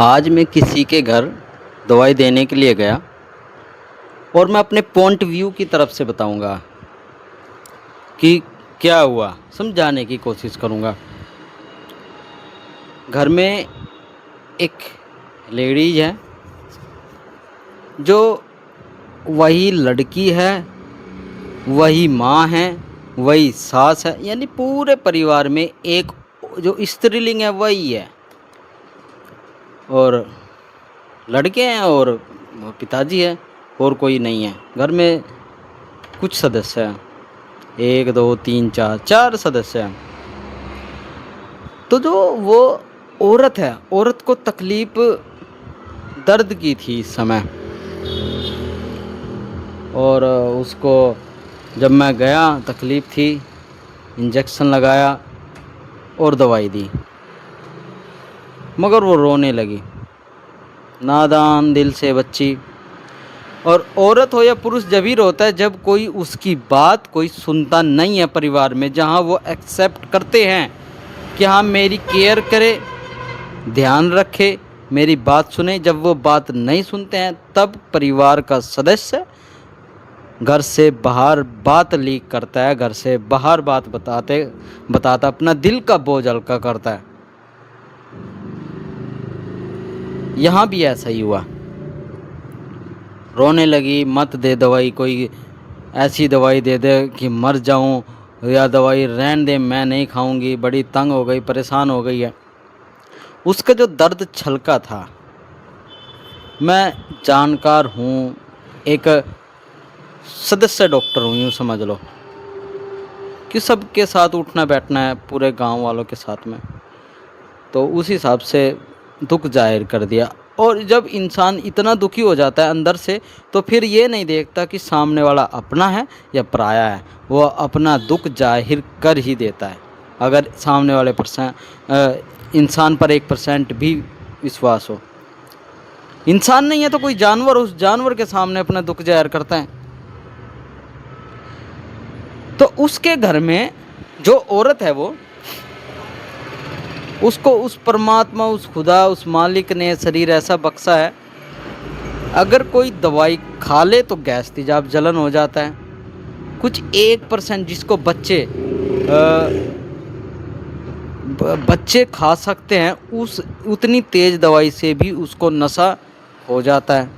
आज मैं किसी के घर दवाई देने के लिए गया और मैं अपने पॉइंट व्यू की तरफ से बताऊंगा कि क्या हुआ, समझाने की कोशिश करूंगा। घर में एक लेडीज है जो वही लड़की है, वही माँ है, वही सास है, यानी पूरे परिवार में एक जो स्त्रीलिंग है वही है। और लड़के हैं और पिताजी है और कोई नहीं है। घर में कुछ सदस्य हैं, 1 2 3 4 4 सदस्य हैं। तो जो वो औरत है, औरत को तकलीफ़ दर्द की थी इस समय। और उसको जब मैं गया तकलीफ़ थी, इंजेक्शन लगाया और दवाई दी, मगर वो रोने लगी, नादान दिल से बच्ची। और औरत हो या पुरुष जब ही रोता है जब कोई उसकी बात कोई सुनता नहीं है परिवार में, जहाँ वो एक्सेप्ट करते हैं कि हाँ मेरी केयर करे, ध्यान रखे, मेरी बात सुने। जब वो बात नहीं सुनते हैं तब परिवार का सदस्य घर से बाहर बात लीक करता है, घर से बाहर बात बताता अपना दिल का बोझ हल्का करता है। यहाँ भी ऐसा ही हुआ। रोने लगी, मत दे दवाई, कोई ऐसी दवाई दे दे कि मर जाऊं, या दवाई रहने दे मैं नहीं खाऊंगी, बड़ी तंग हो गई, परेशान हो गई है। उसका जो दर्द छलका था, मैं जानकार हूँ, एक सदस्य डॉक्टर हूँ, यूँ समझ लो कि सबके साथ उठना बैठना है, पूरे गांव वालों के साथ में। तो उस हिसाब से दुख जाहिर कर दिया। और जब इंसान इतना दुखी हो जाता है अंदर से, तो फिर ये नहीं देखता कि सामने वाला अपना है या पराया है, वो अपना दुख जाहिर कर ही देता है। अगर सामने वाले इंसान पर 1% भी विश्वास हो। इंसान नहीं है तो कोई जानवर, उस जानवर के सामने अपना दुख जाहिर करता है। तो उसके घर में जो औरत है वो, उसको उस परमात्मा, उस खुदा, उस मालिक ने शरीर ऐसा बख्शा है, अगर कोई दवाई खा ले तो गैस तेजाब जलन हो जाता है। कुछ 1% जिसको बच्चे खा सकते हैं, उस उतनी तेज़ दवाई से भी उसको नशा हो जाता है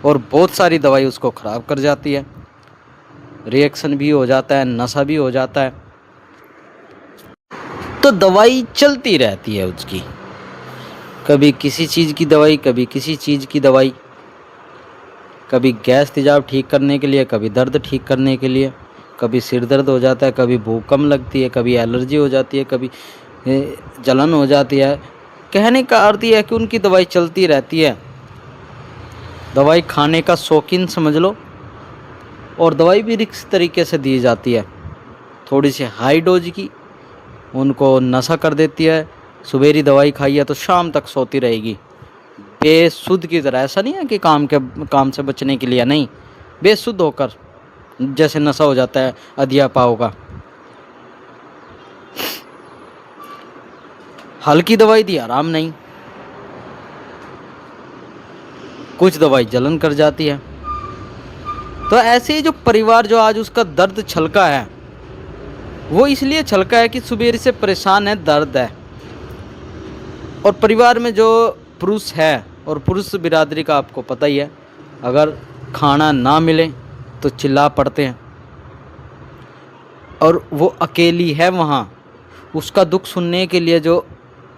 और बहुत सारी दवाई उसको ख़राब कर जाती है, रिएक्शन भी हो जाता है, नशा भी हो जाता है। तो दवाई चलती रहती है उसकी, कभी किसी चीज़ की दवाई, कभी किसी चीज़ की दवाई, कभी गैस तेजाब ठीक करने के लिए, कभी दर्द ठीक करने के लिए, कभी सिर दर्द हो जाता है, कभी भूख कम लगती है, कभी एलर्जी हो जाती है, कभी जलन हो जाती है। कहने का अर्थ यह है कि उनकी दवाई चलती रहती है। दवाई खाने का शौकीन समझ लो। और दवाई भी रिक्स तरीके से दी जाती है, थोड़ी सी हाई डोज की, उनको नशा कर देती है। सुबेरी दवाई खाई है तो शाम तक सोती रहेगी, बेसुध की तरह। ऐसा नहीं है कि काम से बचने के लिए, नहीं, बेसुध होकर, जैसे नशा हो जाता है अधिया पाव का। हल्की दवाई दी, आराम नहीं, कुछ दवाई जलन कर जाती है। तो ऐसे ही जो परिवार, जो आज उसका दर्द छलका है, वो इसलिए छलका है कि सुबेरी से परेशान है, दर्द है। और परिवार में जो पुरुष है, और पुरुष बिरादरी का आपको पता ही है, अगर खाना ना मिले तो चिल्ला पड़ते हैं। और वो अकेली है वहाँ, उसका दुख सुनने के लिए जो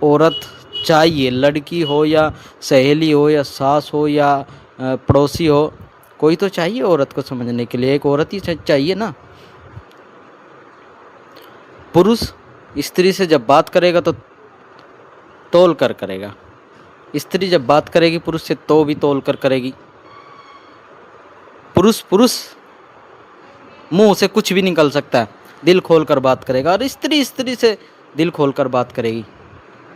औरत चाहिए, लड़की हो या सहेली हो या सास हो या पड़ोसी हो, कोई तो चाहिए औरत को समझने के लिए। एक औरत ही चाहिए ना। पुरुष स्त्री से जब बात करेगा तो तोल कर करेगा, स्त्री जब बात करेगी पुरुष से तो भी तोल कर करेगी। पुरुष मुंह से कुछ भी निकल सकता है, दिल खोल कर बात करेगा, और स्त्री से दिल खोल कर बात करेगी,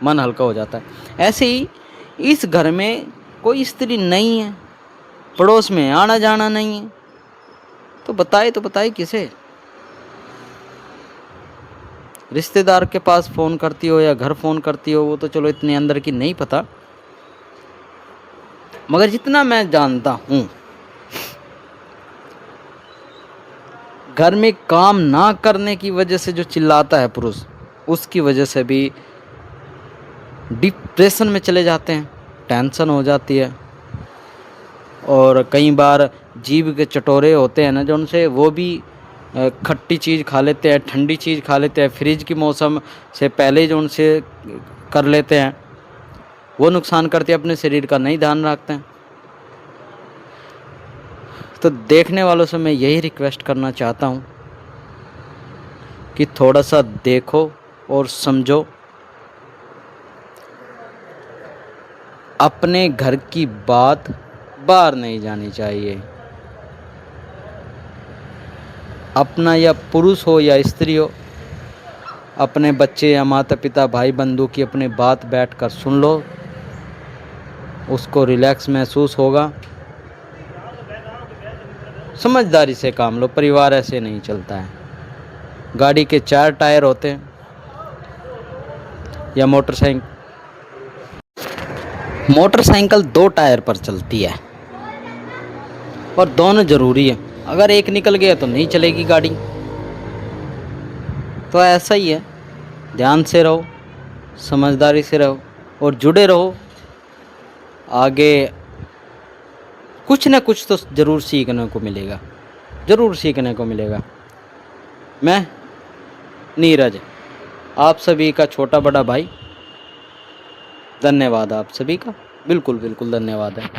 मन हल्का हो जाता है। ऐसे ही इस घर में कोई स्त्री नहीं है, पड़ोस में आना जाना नहीं है, तो बताए किसे? रिश्तेदार के पास फ़ोन करती हो या घर फ़ोन करती हो, वो तो चलो इतने अंदर की नहीं पता, मगर जितना मैं जानता हूँ, घर में काम ना करने की वजह से जो चिल्लाता है पुरुष, उसकी वजह से भी डिप्रेशन में चले जाते हैं, टेंशन हो जाती है। और कई बार जीभ के चटोरे होते हैं ना जो, उनसे वो भी खट्टी चीज़ खा लेते हैं, ठंडी चीज़ खा लेते हैं, फ्रिज की मौसम से पहले जो उनसे कर लेते हैं, वो नुकसान करते हैं, अपने शरीर का नहीं ध्यान रखते हैं। तो देखने वालों से मैं यही रिक्वेस्ट करना चाहता हूँ कि थोड़ा सा देखो और समझो। अपने घर की बात बाहर नहीं जानी चाहिए। अपना या पुरुष हो या स्त्री हो, अपने बच्चे या माता पिता भाई बंधु की अपनी बात बैठकर सुन लो, उसको रिलैक्स महसूस होगा। समझदारी से काम लो, परिवार ऐसे नहीं चलता है। गाड़ी के 4 टायर होते हैं या मोटरसाइकिल 2 टायर पर चलती है, और दोनों ज़रूरी है। अगर एक निकल गया तो नहीं चलेगी गाड़ी। तो ऐसा ही है, ध्यान से रहो, समझदारी से रहो और जुड़े रहो। आगे कुछ ना कुछ तो ज़रूर सीखने को मिलेगा, ज़रूर सीखने को मिलेगा। मैं नीरज, आप सभी का छोटा बड़ा भाई, धन्यवाद आप सभी का, बिल्कुल बिल्कुल धन्यवाद है।